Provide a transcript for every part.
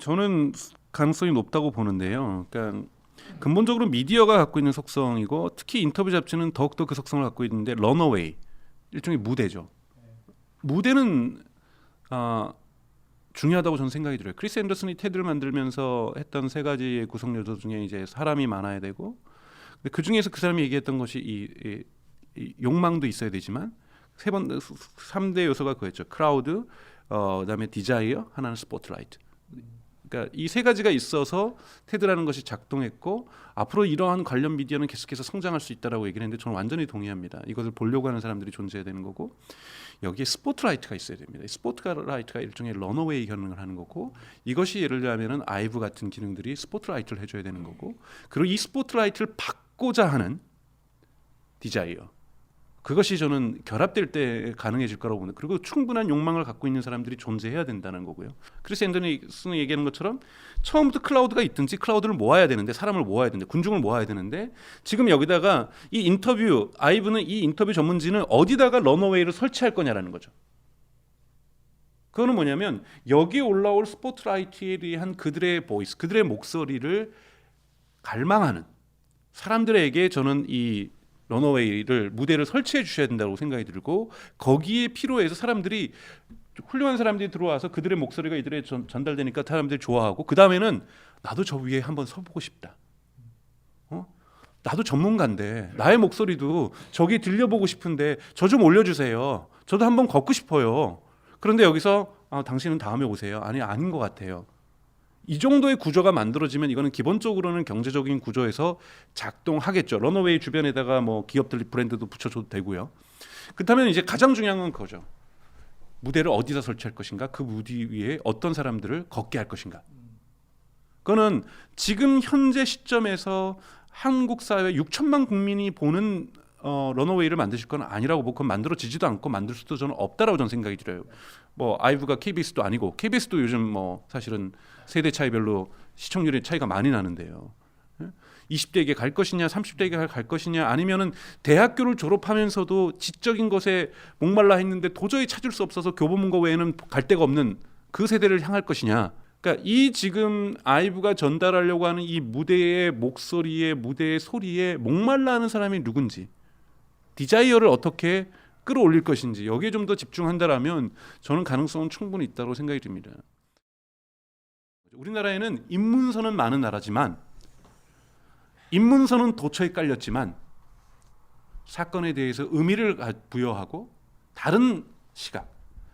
저는 가능성이 높다고 보는데요. 그러니까 근본적으로 미디어가 갖고 있는 속성이고 특히 인터뷰 잡지는 더욱더 그 속성을 갖고 있는데 런어웨이 일종의 무대죠. 무대는 아, 중요하다고 저는 생각이 들어요. 크리스 앤더슨이 테드를 만들면서 했던 세 가지의 구성 요소 중에 이제 사람이 많아야 되고, 근데 그 중에서 그 사람이 얘기했던 것이 이 욕망도 있어야 되지만 세 번, 3대 요소가 그였죠. 크라우드, 그다음에 디자이어, 하나는 스포트라이트. 그러니까 이 세 가지가 있어서 테드라는 것이 작동했고 앞으로 이러한 관련 미디어는 계속해서 성장할 수 있다라고 얘기를 했는데 저는 완전히 동의합니다. 이것을 보려고 하는 사람들이 존재해야 되는 거고 여기에 스포트라이트가 있어야 됩니다. 스포트라이트가 일종의 런어웨이 기능을 하는 거고 이것이 예를 들자면은 아이브 같은 기능들이 스포트라이트를 해줘야 되는 거고 그리고 이 스포트라이트를 받고자 하는 디자이어 그것이 저는 결합될 때 가능해질 거라고 봅니다. 그리고 충분한 욕망을 갖고 있는 사람들이 존재해야 된다는 거고요. 크리스 앤더슨이 얘기하는 것처럼 처음부터 클라우드가 있든지 클라우드를 모아야 되는데 사람을 모아야 되는데 군중을 모아야 되는데 지금 여기다가 이 인터뷰 아이브는 이 인터뷰 전문지는 어디다가 런어웨이를 설치할 거냐라는 거죠. 그거는 뭐냐면 여기에 올라올 스포트라이트에 대한 그들의 보이스, 그들의 목소리를 갈망하는 사람들에게 저는 이 런어웨이를 무대를 설치해 주셔야 된다고 생각이 들고 거기에 필요해서 사람들이 훌륭한 사람들이 들어와서 그들의 목소리가 이들에 전달되니까 사람들이 좋아하고 그 다음에는 나도 저 위에 한번 서보고 싶다. 나도 전문가인데 나의 목소리도 저기 들려보고 싶은데 저 좀 올려주세요. 저도 한번 걷고 싶어요. 그런데 여기서 당신은 다음에 오세요. 아니 아닌 것 같아요. 이 정도의 구조가 만들어지면 이거는 기본적으로는 경제적인 구조에서 작동하겠죠. 런어웨이 주변에다가 뭐 기업들 브랜드도 붙여줘도 되고요. 그렇다면 이제 가장 중요한 건 그거죠. 무대를 어디다 설치할 것인가, 그 무대 위에 어떤 사람들을 걷게 할 것인가. 그거는 지금 현재 시점에서 한국 사회 6천만 국민이 보는 런어웨이를 만드실 건 아니라고 보고 만들어지지도 않고 만들 수도 저는 없다라고 저는 생각이 들어요. 뭐 아이브가 KBS도 아니고 KBS도 요즘 뭐 사실은 세대 차이별로 시청률의 차이가 많이 나는데요. 20대에게 갈 것이냐, 30대에게 갈 것이냐, 아니면은 대학교를 졸업하면서도 지적인 것에 목말라 했는데 도저히 찾을 수 없어서 교보문고 외에는 갈 데가 없는 그 세대를 향할 것이냐. 그러니까 이 지금 아이브가 전달하려고 하는 이 무대의 목소리에 무대의 소리에 목말라 하는 사람이 누군지 디자이어를 어떻게 끌어올릴 것인지 여기에 좀 더 집중한다라면 저는 가능성은 충분히 있다고 생각이 듭니다. 우리나라에는 인문서는 많은 나라지만 인문서는 도처에 깔렸지만 사건에 대해서 의미를 부여하고 다른 시각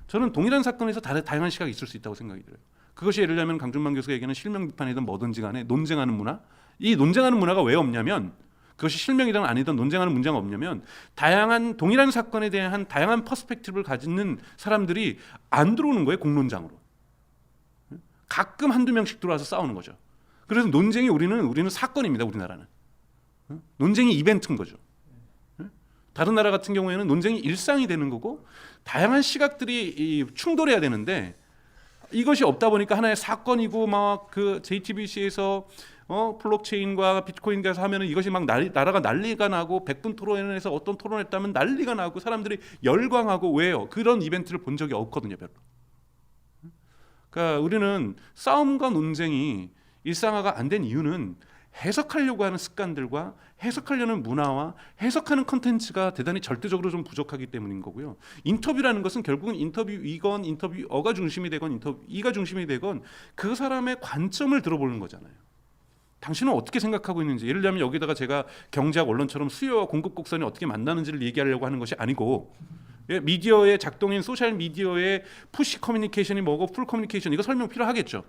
저는 동일한 사건에서 다양한 시각이 있을 수 있다고 생각이 들어요. 그것이 예를 들면 강준만 교수가 얘기하는 실명 비판이든 뭐든지 간에 논쟁하는 문화 이 논쟁하는 문화가 왜 없냐면 그것이 실명이든 아니든 논쟁하는 문제가 없냐면 다양한 동일한 사건에 대한 다양한 퍼스펙티브를 가지는 사람들이 안 들어오는 거예요. 공론장으로. 가끔 한두 명씩 들어와서 싸우는 거죠. 그래서 논쟁이 우리는 사건입니다. 우리나라는. 논쟁이 이벤트인 거죠. 다른 나라 같은 경우에는 논쟁이 일상이 되는 거고 다양한 시각들이 충돌해야 되는데 이것이 없다 보니까 하나의 사건이고 막 그 JTBC에서 블록체인과 비트코인에서 하면은 이것이 막 나라가 난리가 나고 100분 토론회에서 어떤 토론했다면 난리가 나고 사람들이 열광하고 왜요? 그런 이벤트를 본 적이 없거든요, 별로. 그러니까 우리는 싸움과 논쟁이 일상화가 안 된 이유는 해석하려고 하는 습관들과 해석하려는 문화와 해석하는 컨텐츠가 대단히 절대적으로 좀 부족하기 때문인 거고요. 인터뷰라는 것은 결국은 인터뷰이건 인터뷰어가 중심이 되건 인터뷰이가 중심이 되건 그 사람의 관점을 들어보는 거잖아요. 당신은 어떻게 생각하고 있는지 예를 들면 여기다가 제가 경제학 원론처럼 수요와 공급 곡선이 어떻게 만나는지를 얘기하려고 하는 것이 아니고 미디어의 작동인 소셜 미디어의 푸시 커뮤니케이션이 뭐고 풀 커뮤니케이션 이거 설명 필요하겠죠.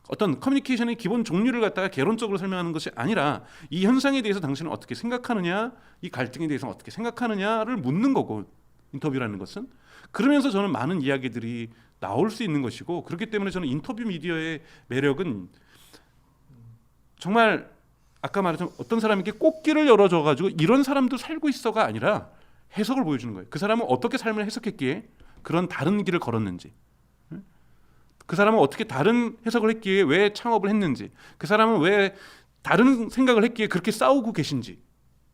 어떤 커뮤니케이션의 기본 종류를 갖다가 개론적으로 설명하는 것이 아니라 이 현상에 대해서 당신은 어떻게 생각하느냐 이 갈등에 대해서 어떻게 생각하느냐를 묻는 거고 인터뷰라는 것은 그러면서 저는 많은 이야기들이 나올 수 있는 것이고 그렇기 때문에 저는 인터뷰 미디어의 매력은 정말 아까 말했던 어떤 사람에게 꽃길을 열어줘 가지고 이런 사람도 살고 있어가 아니라 해석을 보여주는 거예요. 그 사람은 어떻게 삶을 해석했기에 그런 다른 길을 걸었는지 그 사람은 어떻게 다른 해석을 했기에 왜 창업을 했는지 그 사람은 왜 다른 생각을 했기에 그렇게 싸우고 계신지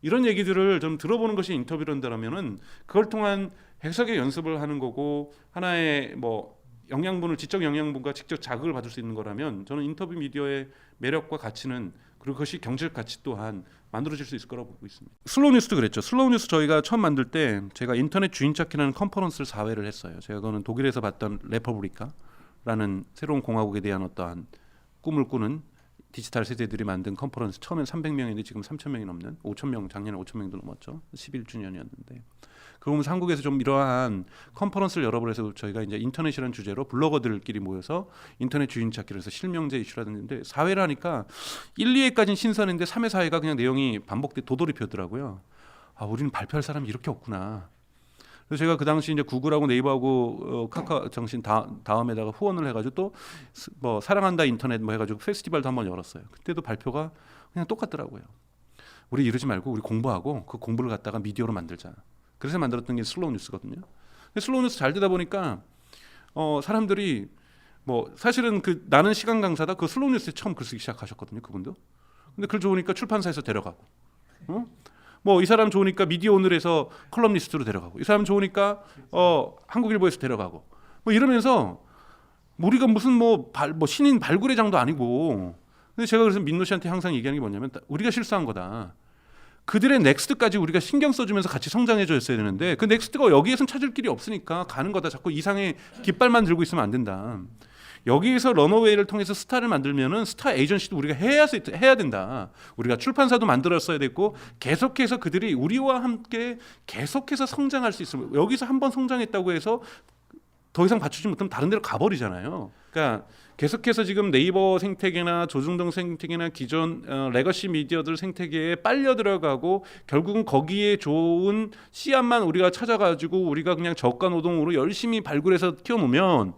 이런 얘기들을 좀 들어보는 것이 인터뷰란다면은 그걸 통한 해석의 연습을 하는 거고 하나의 뭐 영양분을 지적 영양분과 직접 자극을 받을 수 있는 거라면 저는 인터뷰 미디어의 매력과 가치는 그리고 그것이 경제적 가치 또한 만들어질 수 있을 거라고 보고 있습니다. 슬로우 뉴스도 그랬죠. 슬로우 뉴스 저희가 처음 만들 때 제가 인터넷 주인 찾기라는 컨퍼런스를 4회를 했어요. 제가 그거는 독일에서 봤던 레퍼블리카라는 새로운 공화국에 대한 어떠한 꿈을 꾸는 디지털 세대들이 만든 컨퍼런스. 처음엔 300명인데 지금 3,000명이 넘는 5,000명, 작년에 5,000명도 넘었죠. 11주년이었는데 그러면서 한국에서 좀 이러한 컨퍼런스를 여러 번 해서 저희가 이제 인터넷이라는 주제로 블로거들끼리 모여서 인터넷 주인 찾기를 해서 실명제 이슈라든지 4회를 하니까 1, 2회까지는 신선했는데 3회, 4회가 그냥 내용이 반복돼 도돌이 펴더라고요. 아, 우리는 발표할 사람이 이렇게 없구나. 그래서 제가 그 당시 이제 구글하고 네이버하고 카카오 정신 다음에다가 후원을 해가지고 또 뭐 사랑한다 인터넷 뭐 해가지고 페스티벌도 한번 열었어요. 그때도 발표가 그냥 똑같더라고요. 우리 이러지 말고 우리 공부하고 그 공부를 갖다가 미디어로 만들자. 그래서 만들었던 게 슬로우 뉴스거든요. 슬로우 뉴스 잘 되다 보니까 사람들이 뭐 사실은 그 나는 시간 강사다 그 슬로우 뉴스에 처음 글 쓰기 시작하셨거든요. 그분도. 근데 글 좋으니까 출판사에서 데려가고. 뭐 이 사람 좋으니까 미디어 오늘에서 컬럼니스트로 데려가고 이 사람 좋으니까 한국일보에서 데려가고 뭐 이러면서 우리가 무슨 뭐 신인 발굴회장도 아니고. 근데 제가 그래서 민노 씨한테 항상 얘기하는 게 뭐냐면 우리가 실수한 거다. 그들의 넥스트까지 우리가 신경 써주면서 같이 성장해줬어야 되는데 그 넥스트가 여기에선 찾을 길이 없으니까 가는 거다. 자꾸 이상의 깃발만 들고 있으면 안 된다. 여기에서 런어웨이를 통해서 스타를 만들면은 스타 에이전시도 우리가 해야 된다. 우리가 출판사도 만들었어야 됐고 계속해서 그들이 우리와 함께 계속해서 성장할 수 있으면 여기서 한번 성장했다고 해서 더 이상 받쳐주지 못하면 다른 데로 가버리잖아요. 그러니까 계속해서 지금 네이버 생태계나 조중동 생태계나 기존 레거시 미디어들 생태계에 빨려 들어가고 결국은 거기에 좋은 씨앗만 우리가 찾아가지고 우리가 그냥 저가 노동으로 열심히 발굴해서 키워놓으면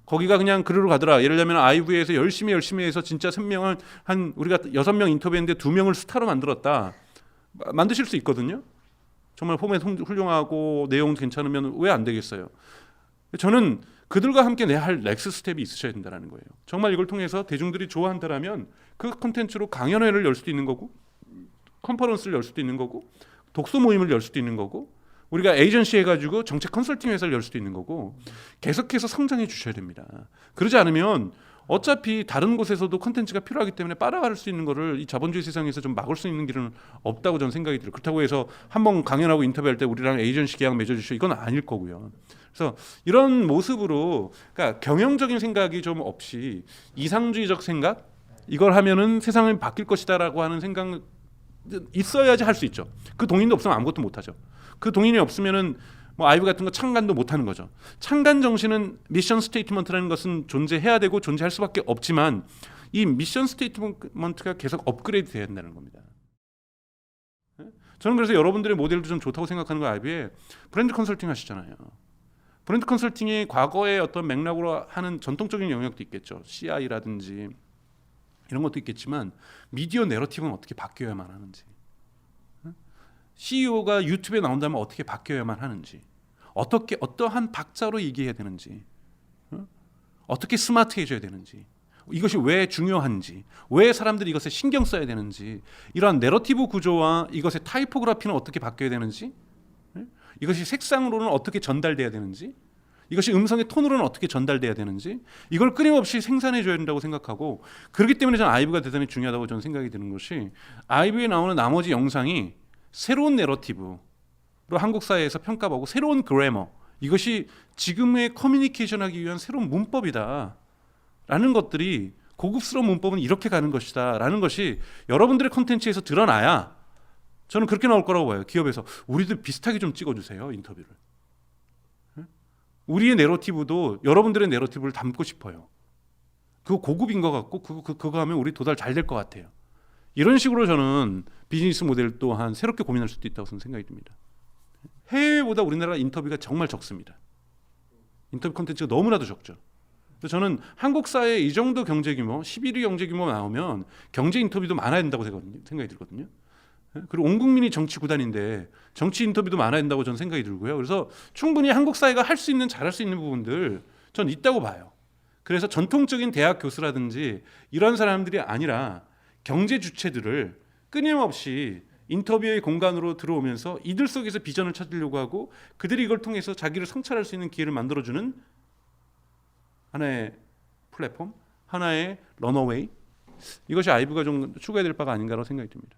거기가 그냥 그리로 가더라. 예를 들면 아이브에서 열심히 해서 진짜 3명을 한 우리가 6명 인터뷰했는데 2명을 스타로 만들었다. 만드실 수 있거든요. 정말 포맷 훌륭하고 내용 괜찮으면 왜 안 되겠어요. 저는 그들과 함께 내야 할 넥스 스텝이 있으셔야 된다는 거예요. 정말 이걸 통해서 대중들이 좋아한다라면 그 콘텐츠로 강연회를 열 수도 있는 거고 컨퍼런스를 열 수도 있는 거고 독서 모임을 열 수도 있는 거고 우리가 에이전시 해가지고 정책 컨설팅 회사를 열 수도 있는 거고 계속해서 성장해 주셔야 됩니다. 그러지 않으면 어차피 다른 곳에서도 콘텐츠가 필요하기 때문에 빨아갈 수 있는 거를 이 자본주의 세상에서 좀 막을 수 있는 길은 없다고 저는 생각이 들어요. 그렇다고 해서 한번 강연하고 인터뷰할 때 우리랑 에이전시 계약 맺어주시오 이건 아닐 거고요. 그래서 이런 모습으로 그러니까 경영적인 생각이 좀 없이 이상주의적 생각 이걸 하면은 세상이 바뀔 것이다라고 하는 생각 있어야지 할 수 있죠. 그 동인도 없으면 아무것도 못하죠. 그 동인이 없으면은 뭐 아이브 같은 거 창간도 못하는 거죠. 창간 정신은 미션 스테이트먼트라는 것은 존재해야 되고 존재할 수밖에 없지만 이 미션 스테이트먼트가 계속 업그레이드 돼야 된다는 겁니다. 저는 그래서 여러분들의 모델도 좀 좋다고 생각하는 거 아이브에 브랜드 컨설팅 하시잖아요. 브랜드 컨설팅이 과거의 어떤 맥락으로 하는 전통적인 영역도 있겠죠. CI라든지 이런 것도 있겠지만 미디어 내러티브는 어떻게 바뀌어야만 하는지 CEO가 유튜브에 나온다면 어떻게 바뀌어야만 하는지 어떻게 어떠한 박자로 얘기해야 되는지 어떻게 스마트해져야 되는지 이것이 왜 중요한지 왜 사람들이 이것에 신경 써야 되는지 이러한 내러티브 구조와 이것의 타이포그래피는 어떻게 바뀌어야 되는지 이것이 색상으로는 어떻게 전달돼야 되는지 이것이 음성의 톤으로는 어떻게 전달돼야 되는지 이걸 끊임없이 생산해 줘야 된다고 생각하고 그렇기 때문에 저는 아이브가 대단히 중요하다고 저는 생각이 드는 것이 아이브에 나오는 나머지 영상이 새로운 내러티브로 한국 사회에서 평가받고 새로운 그래머 이것이 지금의 커뮤니케이션하기 위한 새로운 문법이다 라는 것들이 고급스러운 문법은 이렇게 가는 것이다 라는 것이 여러분들의 콘텐츠에서 드러나야 저는 그렇게 나올 거라고 봐요. 기업에서 우리도 비슷하게 좀 찍어주세요 인터뷰를. 우리의 내러티브도 여러분들의 내러티브를 담고 싶어요. 그거 고급인 것 같고 그거 하면 우리 도달 잘 될 것 같아요. 이런 식으로 저는 비즈니스 모델 또한 새롭게 고민할 수도 있다고 생각이 듭니다. 해외보다 우리나라 인터뷰가 정말 적습니다. 인터뷰 콘텐츠가 너무나도 적죠. 그래서 저는 한국 사회에 이 정도 경제 규모, 11위 경제 규모 나오면 경제 인터뷰도 많아야 된다고 생각이 들거든요. 그리고 온 국민이 정치 구단인데 정치 인터뷰도 많아야 된다고 저는 생각이 들고요. 그래서 충분히 한국 사회가 할 수 있는 잘할 수 있는 부분들 전 있다고 봐요. 그래서 전통적인 대학 교수라든지 이런 사람들이 아니라 경제 주체들을 끊임없이 인터뷰의 공간으로 들어오면서 이들 속에서 비전을 찾으려고 하고 그들이 이걸 통해서 자기를 성찰할 수 있는 기회를 만들어주는 하나의 플랫폼, 하나의 런어웨이, 이것이 아이브가 좀 추구해야 될 바가 아닌가라고 생각이 듭니다.